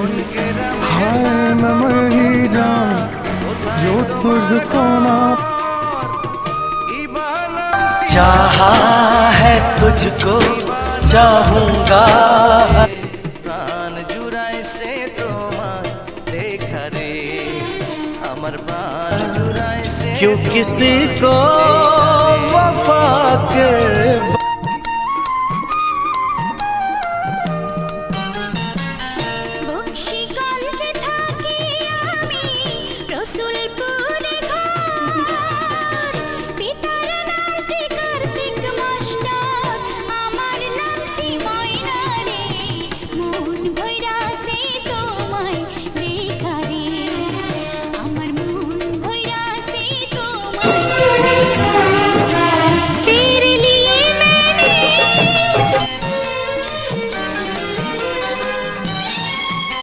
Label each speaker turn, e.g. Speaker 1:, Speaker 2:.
Speaker 1: हाय मैं मर ही जाऊं जोधपुर को ना।
Speaker 2: चाहा है तुझको चाहूंगा
Speaker 3: प्राण जुड़ाई से তোমার দেখা রে আমার प्राण जुड़ाई से
Speaker 2: क्यों किसी को वफा के